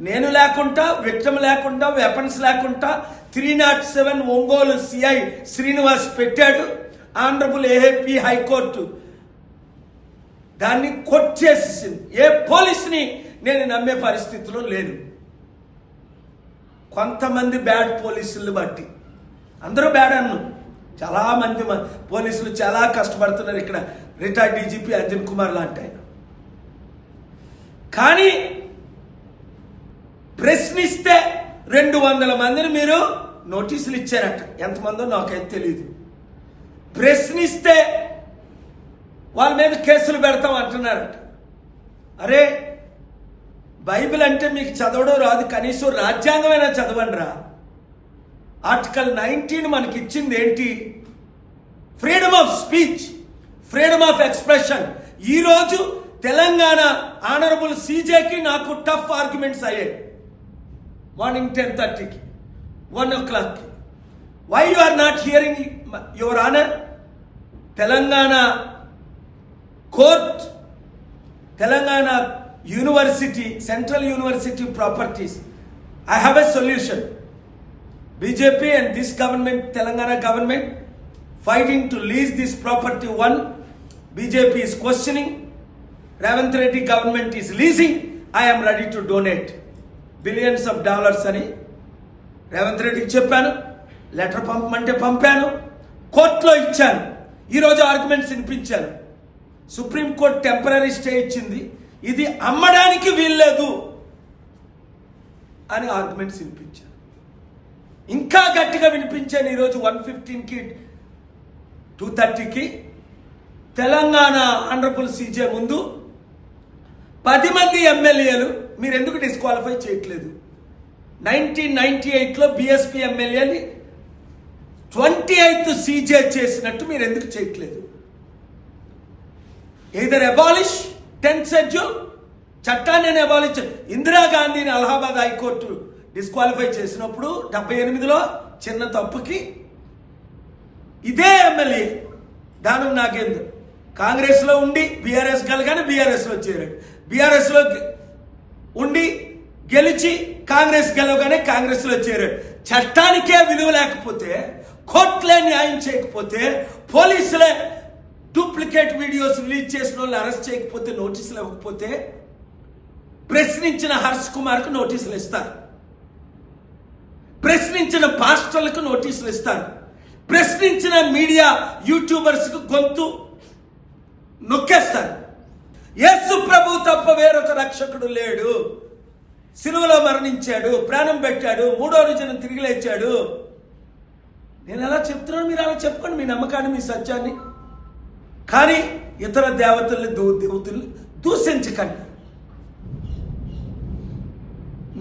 నేను లేకుండా, విక్టమ్ లేకుండా, వెపన్స్ లేకుండా 307 ఒంగోలు సిఐ శ్రీనివాస్ పెట్టాడు. ఆనరబుల్ ఏపీ హైకోర్టు దాన్ని కొట్టేసేసింది. ఏ పోలీసుని నేను నమ్మే పరిస్థితిలో లేదు. కొంతమంది బ్యాడ్ పోలీసులు బట్టి, అందరూ బ్యాడ్ అన్ను, చాలామంది పోలీసులు చాలా కష్టపడుతున్నారు. ఇక్కడ రిటైర్డ్ డీజీపీ అర్జున్ కుమార్ లాంటి ఆయన. కానీ ప్రశ్నిస్తే 200 మందిని మీరు నోటీసులు ఇచ్చారట. ఎంతమందో నాకైతే తెలియదు. ప్రశ్నిస్తే వాళ్ళ మీద కేసులు పెడతాం అంటున్నారట. అరే, బైబిల్ అంటే మీకు చదవడం రాదు, కనీసం రాజ్యాంగమైనా చదవండి రా. ఆర్టికల్ 19 మనకి ఇచ్చింది ఏంటి? Freedom of speech, freedom of expression. ఈరోజు తెలంగాణ ఆనరబుల్ సీజేకి నాకు టఫ్ ఆర్గ్యుమెంట్స్ అయ్యాయి. మార్నింగ్ 10:30కి, 1 o'clockకి. Why you are not hearing your honour? Telangana court, Telangana university, central university properties. I have a solution. BJP and this government, Telangana government, fighting to lease this property. One, BJP is questioning. Ravant Reddy government is leasing. I am ready to donate billions of dollars అని రేవంత్ రెడ్డికి చెప్పాను. Letter పంపమంటే పంపాను, కోర్టులో ఇచ్చాను. ఈరోజు arguments వినిపించాను. Supreme court temporary stay ఇచ్చింది, ఇది అమ్మడానికి వీల్లేదు అని ఆర్గ్యుమెంట్స్ వినిపించాను. ఇంకా గట్టిగా వినిపించాను ఈరోజు 1:15కి, 2:30కి తెలంగాణ ఆనరబుల్ సీజే ముందు 10 మంది ఎమ్మెల్యేలు మీరు ఎందుకు డిస్క్వాలిఫై చేయట్లేదు? 1998లో బీఎస్పీ ఎమ్మెల్యేని 28th సీజే చేసినట్టు మీరు ఎందుకు చేయట్లేదు? ఎయిదర్ అబాలిష్ 10th షెడ్యూల్, చట్టాన్ని అబాలిష్. ఇందిరాగాంధీని అలహాబాద్ హైకోర్టు డిస్క్వాలిఫై చేసినప్పుడు 78లో చిన్న తప్పుకి ఇదే ఎమ్మెల్యే దానం నాగేందర్ కాంగ్రెస్లో ఉండి బీఆర్ఎస్ కలగానే బీఆర్ఎస్లో చేరాడు. బీఆర్ఎస్లో ఉండి గెలిచి కాంగ్రెస్ గెలవగానే కాంగ్రెస్లో చేరాడు. చట్టానికే విలువ లేకపోతే, కోర్టులే న్యాయం చేయకపోతే, పోలీసులే డూప్లికేట్ వీడియోస్ రిలీజ్ చేసిన వాళ్ళు అరెస్ట్ చేయకపోతే, నోటీసులు ఇవ్వకపోతే, ప్రశ్నించిన హర్ష్ కుమార్కు నోటీసులు ఇస్తారు, ప్రశ్నించిన పాస్టర్లకు నోటీసులు ఇస్తారు, ప్రశ్నించిన మీడియా యూట్యూబర్స్కు గొంతు నొక్కేస్తారు. యేసు ప్రభు తప్ప వేరొక రక్షకుడు లేడు. సిలువలో మరణించాడు, ప్రాణం పెట్టాడు, 3వ రోజున తిరిగి లేచాడు. నేను ఎలా చెప్తున్నాను, మీరు అలా చెప్పుకోండి మీ నమ్మకాన్ని, మీ సత్యాన్ని. కానీ ఇతర దేవతల్ని దేవతల్ని దూషించకండి.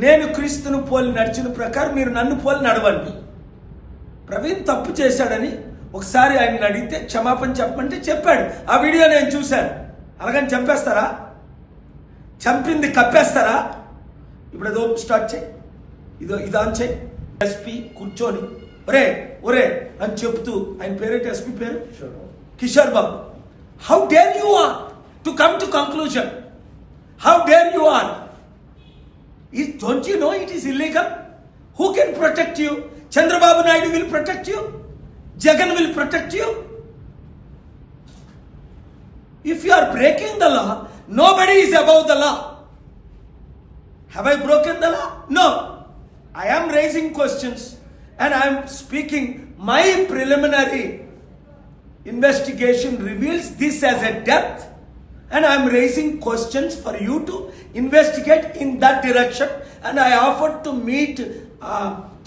నేను క్రీస్తును పోలి నడిచిన ప్రకారం మీరు నన్ను పోలి నడవండి. ప్రవీణ్ తప్పు చేశాడని ఒకసారి ఆయన అడిగితే క్షమాపణ చెప్పమంటే చెప్పాడు. ఆ వీడియో నేను చూశాను. అలాగని చంపేస్తారా? చంపింది కప్పేస్తారా? ఇప్పుడు ఏదో స్టార్ట్ చేయి, ఇది ఆన్ చేయి. ఎస్పీ కూర్చొని ఒరే ఒరే అని చెప్తూ, ఆయన పేరేంటి ఎస్పీ పేరు? Kishore Babu. How dare you are to come to conclusion? How dare you are? Don't you know it is illegal? Who can protect you? Chandrababu Naidu will protect you. Jagan will protect you. If you are breaking the law, nobody is above the law. Have I broken the law? No. I am raising questions and I am speaking. My preliminary investigation reveals this as a death, and I am raising questions for you to investigate in that direction. And I offered to meet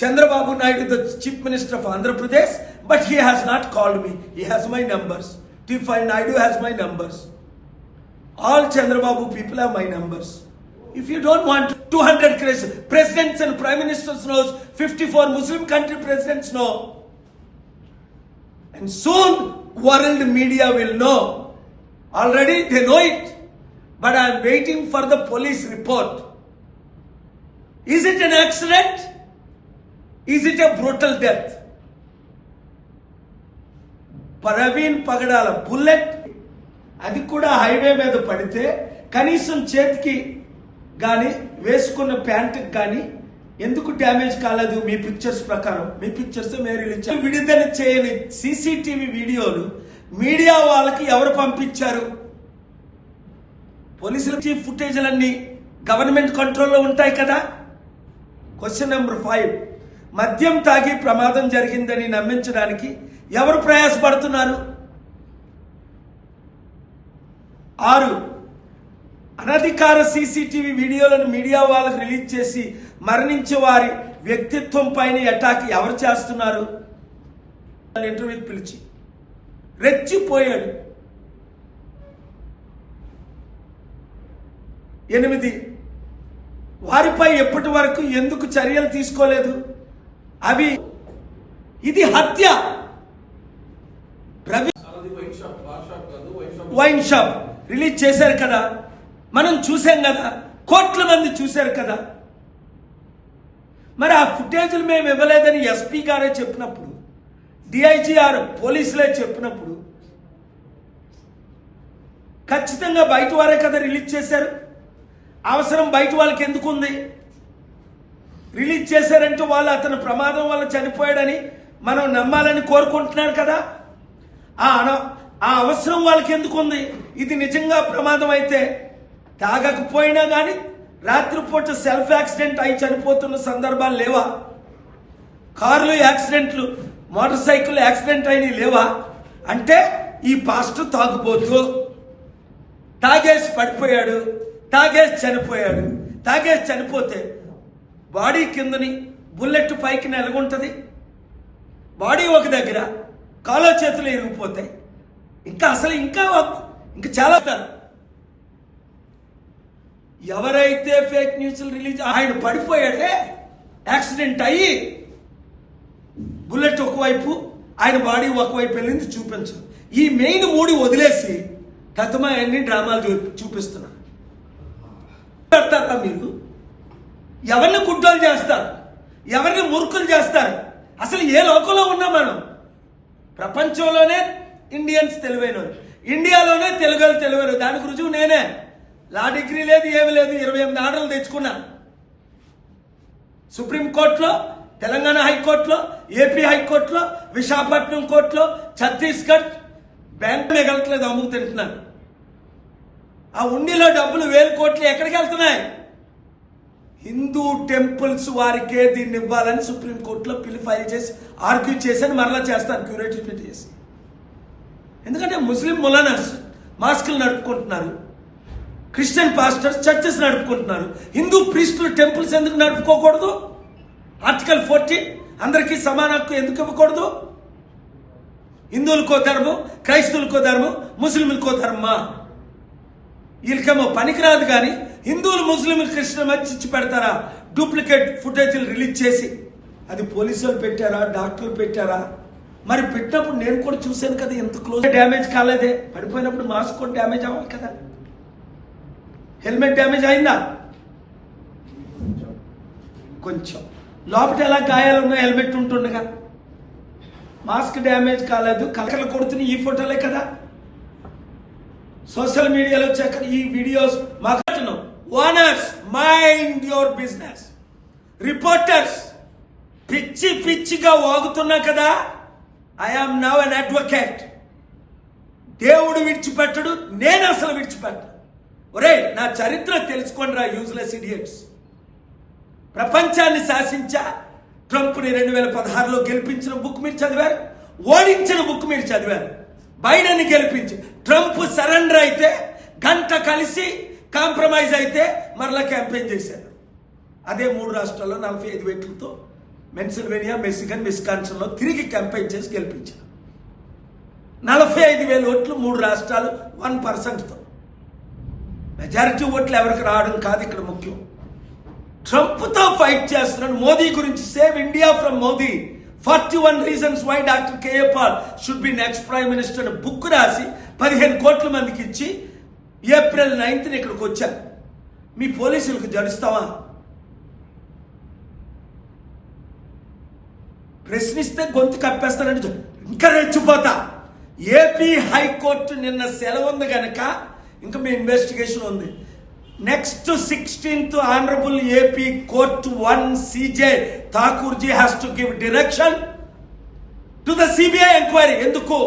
Chandrababu Naidu, the Chief Minister of Andhra Pradesh, but he has not called me. He has my numbers. T5 Naidu has my numbers. All Chandrababu people have my numbers. If you don't want 200 presidents and prime ministers knows, 54 Muslim country presidents know, and soon world media will know. Already they know it, but I am waiting for the police report. Is it an accident? Is it a brutal death? Praveen Pagadala bullet అది కూడా highway మీద పడితే కనీసం చేతికి కానీ వేసుకున్న ప్యాంటుకి కానీ ఎందుకు డ్యామేజ్ కాలేదు? మీ పిక్చర్స్ ప్రకారం, మీ పిక్చర్స్ మేము రిలీజ్ విడుదల చేయని సీసీటీవీ వీడియోలు మీడియా వాళ్ళకి ఎవరు పంపించారు? పోలీసులకి ఫుటేజ్లన్నీ గవర్నమెంట్ కంట్రోల్లో ఉంటాయి కదా. క్వశ్చన్ నెంబర్ 5, మద్యం తాగి ప్రమాదం జరిగిందని నమ్మించడానికి ఎవరు ప్రయాసపడుతున్నారు? 6, అనధికార సీసీటీవీ వీడియోలను మీడియా వాళ్ళకు రిలీజ్ చేసి మరణించే వారి వ్యక్తిత్వం పైన అటాక్ ఎవరు చేస్తున్నారు? ఇంటర్వ్యూకి పిలిచి రెచ్చిపోయాడు. 8, వారిపై ఎప్పటి వరకు ఎందుకు చర్యలు తీసుకోలేదు? ఇది హత్య. వైన్ షాప్ రిలీజ్ చేశారు కదా, మనం చూసాం కదా, కోట్ల మంది చూశారు కదా. మరి ఆ ఫుటేజ్లు మేము ఇవ్వలేదని ఎస్పీ గారే చెప్పినప్పుడు, డిఐజీఆర్ పోలీసులే చెప్పినప్పుడు ఖచ్చితంగా బయట వారే కదా రిలీజ్ చేశారు. అవసరం బయట వాళ్ళకి ఎందుకు ఉంది? రిలీజ్ చేశారంటే వాళ్ళు అతను ప్రమాదం వల్ల చనిపోయాడని మనం నమ్మాలని కోరుకుంటున్నారు కదా. ఆ అవసరం వాళ్ళకి ఎందుకు ఉంది? ఇది నిజంగా ప్రమాదం అయితే తాగకపోయినా కానీ రాత్రిపూట సెల్ఫ్ యాక్సిడెంట్ అయి చనిపోతున్న సందర్భాలు లేవా? కార్లు యాక్సిడెంట్లు, మోటార్ సైకిల్ యాక్సిడెంట్ అయినవి లేవా? అంటే ఈ పాస్టర్ తాగుబోతూ తాగేసి పడిపోయాడు, తాగేసి చనిపోయాడు. తాగేసి చనిపోతే బాడీ కిందని బుల్లెట్ పైకి నెలగుంటుంది, బాడీ ఒక దగ్గర, కాలో చేతులు ఇరిగిపోతాయి. ఇంకా చాలా ఎవరైతే ఫేక్ న్యూస్లు రిలీజ్, ఆయన పడిపోయాడే యాక్సిడెంట్ అయ్యి బుల్లెట్ ఒకవైపు, ఆయన బాడీ ఒకవైపు వెళ్ళింది చూపించరు. ఈ మెయిన్ 3 వదిలేసి కథమా అన్ని డ్రామాలు చూపిస్తున్నారు. పెడతారా మీరు? ఎవరిని గుడ్డోలు చేస్తారు, ఎవరిని మురుకులు చేస్తారు? అసలు ఏ లోకంలో ఉన్నాం మనం? ప్రపంచంలోనే ఇండియన్స్ తెలివైన, ఇండియాలోనే తెలివైన. దానికి రుజువు నేనే. లా డిగ్రీ లేదు, ఏమి లేదు, 28 ఆర్డర్లు తెచ్చుకున్నా. సుప్రీంకోర్టులో, తెలంగాణ హైకోర్టులో, ఏపీ హైకోర్టులో, విశాఖపట్నం కోర్టులో, ఛత్తీస్గఢ్ బ్యాంక్ మిగలట్లేదు, అమ్ముకు తింటున్నాను. ఆ ఉండిలో డబ్బులు 1000 కోట్లు ఎక్కడికి వెళ్తున్నాయి? హిందూ టెంపుల్స్ వారికే దీన్ని ఇవ్వాలని సుప్రీంకోర్టులో పిల్లి ఫైల్ చేసి ఆర్గ్యూ చేసి మరలా చేస్తాను, క్యూరేటివ్ పిటి చేసి. ఎందుకంటే ముస్లిం ములానాస్ మాస్కులు నడుపుకుంటున్నారు, క్రిస్టియన్ పాస్టర్స్ చర్చెస్ నడుపుకుంటున్నారు, హిందూ ప్రీస్టులు టెంపుల్స్ ఎందుకు నడుపుకోకూడదు? ఆర్టికల్ 14 అందరికీ సమాన హక్కు ఎందుకు ఇవ్వకూడదు? హిందువులకో ధర్మం, క్రైస్తవులకో ధర్మం, ముస్లింలకో ధర్మమా? వీళ్ళకేమో పనికిరాదు. కానీ హిందువులు, ముస్లింలు, క్రిస్టియన్ మధ్య ఇచ్చి పెడతారా? డూప్లికేట్ ఫుటేజీలు రిలీజ్ చేసి. అది పోలీసులు పెట్టారా, డాక్టర్లు పెట్టారా? మరి పెట్టినప్పుడు నేను కూడా చూశాను కదా, ఎంత క్లోజ్. డ్యామేజ్ కాలేదే, పడిపోయినప్పుడు మాస్క్ కూడా డ్యామేజ్ అవ్వాలి కదా. హెల్మెట్ డ్యామేజ్ అయిందా? కొంచెం. లోపల ఎలా గాయాలు ఉన్నాయి హెల్మెట్ ఉంటుండగా? మాస్క్ డ్యామేజ్ కాలేదు. కలకలు కొడుతున్న ఈ ఫోటోలే కదా. సోషల్ మీడియాలో వచ్చాక ఈ వీడియోస్ మాకు owners mind your business, reporters పిచ్చిగా వాగుతున్నా కదా. I am now an advocate. దేవుడు విడిచిపెట్టడు, నేను అసలు విడిచిపెట్టను. ఒరే, నా చరిత్ర తెలుసుకోండి రా యూజ్లెస్ ఇడియట్స్. ప్రపంచాన్ని శాసించా. ట్రంప్ని 2016లో గెలిపించిన బుక్ మీరు చదివారు, ఓడించిన బుక్ మీరు చదివారు. బైడెన్ని గెలిపించి ట్రంప్ సరెండర్ అయితే గంట కలిసి కాంప్రమైజ్ అయితే మరలా క్యాంపెయిన్ చేశారు. అదే 3 రాష్ట్రాల్లో 45 ఓట్లతో పెన్సిల్వేనియా, మిచిగన్, విస్కాన్సిన్లో తిరిగి క్యాంపెయిన్ చేసి గెలిపించారు. 45,000 ఓట్లు 3 రాష్ట్రాలు 1%తో. మెజారిటీ ఓట్లు ఎవరికి రావడం కాదు ఇక్కడ ముఖ్యం. ట్రంప్తో ఫైట్ చేస్తున్నాడు. మోదీ గురించి save India from Modi, 41 reasons why doctor KA Paul should be next prime minister అని బుక్ రాసి 15 కోట్ల మందికి ఇచ్చి ఏప్రిల్ 9th ఇక్కడికి వచ్చాను. మీ పోలీసులకు జడుస్తావా? ప్రశ్నిస్తే గొంతు కప్పేస్తానంటే ఇంకా రెచ్చిపోతా. ఏపీ హైకోర్టు నిన్న సెలవు ఉంది కనుక ఇంకా మీ ఇన్వెస్టిగేషన్ ఉంది. Next 16th Honorable AP Court 1 CJ Thakurji has to give direction to the CBI enquiry. ఎందుకు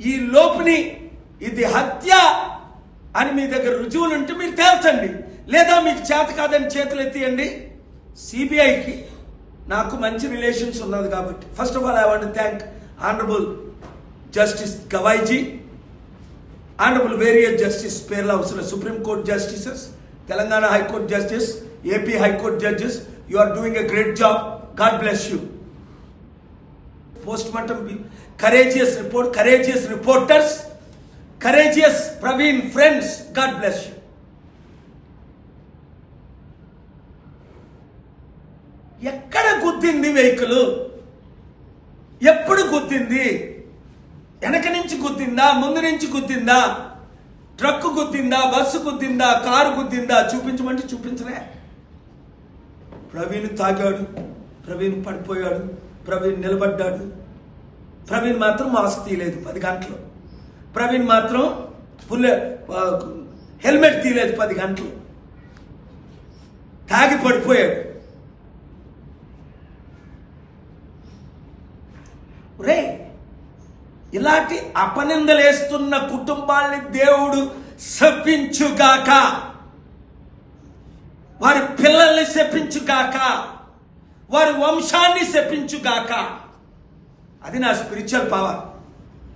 ఈ లోపుని ఇది హత్య అని మీ దగ్గర రుజువులు ఉంటే మీరు తేల్చండి, లేదా మీకు చేత కాదని చేతులు ఎత్తియండి. సిబిఐకి నాకు మంచి రిలేషన్స్ ఉన్నది కాబట్టి first of all I want to thank honourable justice Gavaiji, honourable various justice పేర్ల అవసరం supreme court justices, Telangana high court justice, AP high court judges. You are doing a great job. God bless you. Postmortem courageous report, courageous reporters, courageous Praveen friends, God bless you. ఎక్కడ గుద్దింది vehicle? ఎప్పుడు గుద్దింది? వెనక నుంచి గుద్దిందా, ముందు నుంచి గుద్దిందా, truck గుద్దిందా, bus గుద్దిందా, car గుద్దిందా? చూపించమంటే చూపించలే. ప్రవీణ్ తాగాడు, ప్రవీణ్ పడిపోయాడు, ప్రవీణ్ నిలబడ్డాడు. ప్రవీణ్ మాత్రం మాస్క్ తీయలేదు 10 గంటలు. ప్రవీణ్ మాత్రం హెల్మెట్ తీయలేదు 10 గంటలు. తాగి పడిపోయాడు. రే, ఇలాంటి అపనిందలేస్తున్న కుటుంబాల్ని దేవుడు శపించుగాక, వారి పిల్లల్ని శపించుగాక, వారి వంశాన్ని శపించుగాక. అది నా స్పిరిచువల్ పవర్.